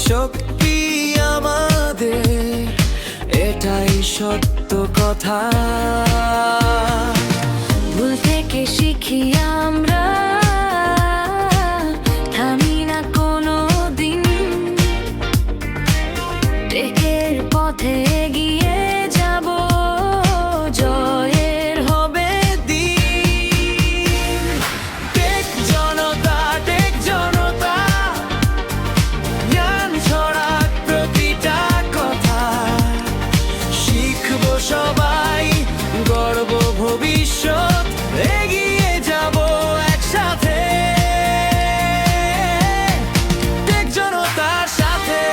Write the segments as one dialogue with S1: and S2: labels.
S1: শক্তি আমাদের, এটাই সত্য কথা।
S2: ভুল থেকে শিখি আমরা, থামি না কোনো দিন, টেকের পথে এগিয়ে যাব, জয়ের হবে দিন।
S1: টেক জনতা, টেক জনতা, জ্ঞান ছড়াক প্রতিটা কথা। শিখবো সবাই, গর্ব ভবিষ্যৎ, এগিয়ে যাব একসাথে, টেক জনতার সাথে।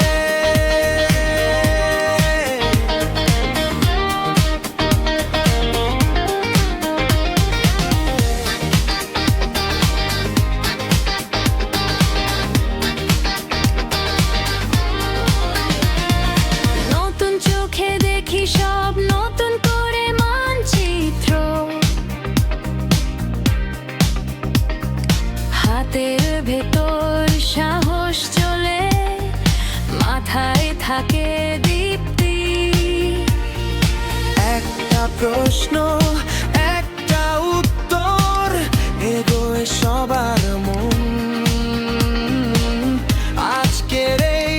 S2: নতুন চোখে দেখি সব, নতুন করে মানচিত্র, হাতের ভেতর সাহস চলে, মাথায় থাকে দীপ্তি।
S1: একটা প্রশ্ন, একটা উত্তর, এগোয় সবার মন। আজকের এই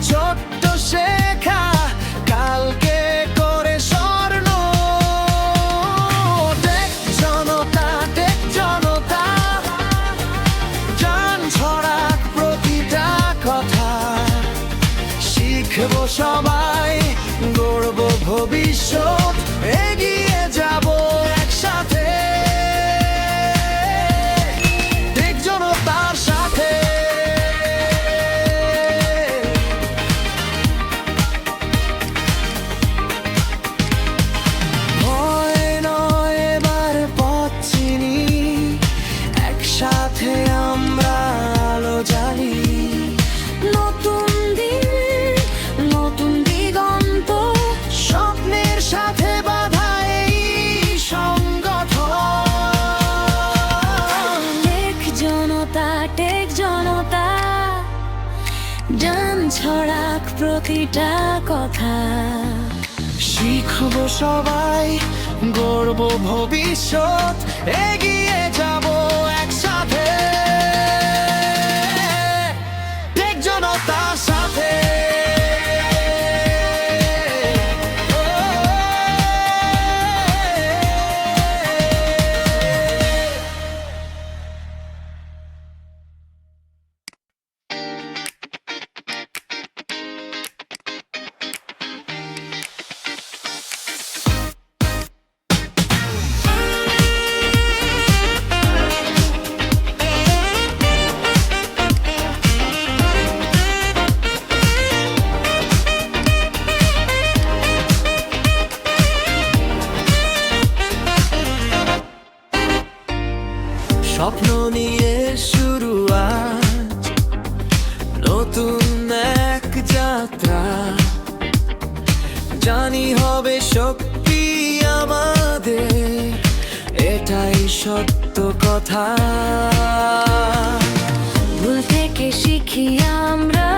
S1: ছোট্ট শেখা কালকে করে স্বর্ণ। টেক জনতা, টেক জনতা, জ্ঞান ছড়াক প্রতিটা কথা। শিখবো সবাই, গড়ব ভবিষ্যৎ, এগিয়ে যাব একসাথে, টেক জনতার সাথে। ভয় নয়, এবার পথ চিনি, একসাথে আমরা আলো জ্বালি।
S2: নতুন দিন, নতুন দিগন্ত,
S1: স্বপ্নের সাথে বাঁধা এই সংগঠন।
S2: টেক জনতা, টেক জনতা, জান ছড়াক প্রতিটা কথা।
S1: শিখবো সবাই, গড়ব ভবিষ্যৎ, এগিয়ে যাব একসাথে, টেক জনতার সাথে। স্বপ্ন নিয়ে শুরু আজ নতুন এক যাত্রা, জানি হবে শক্তি আমাদের, এটাই সত্য কথা।
S2: ভুল থেকে শিখি আমরা,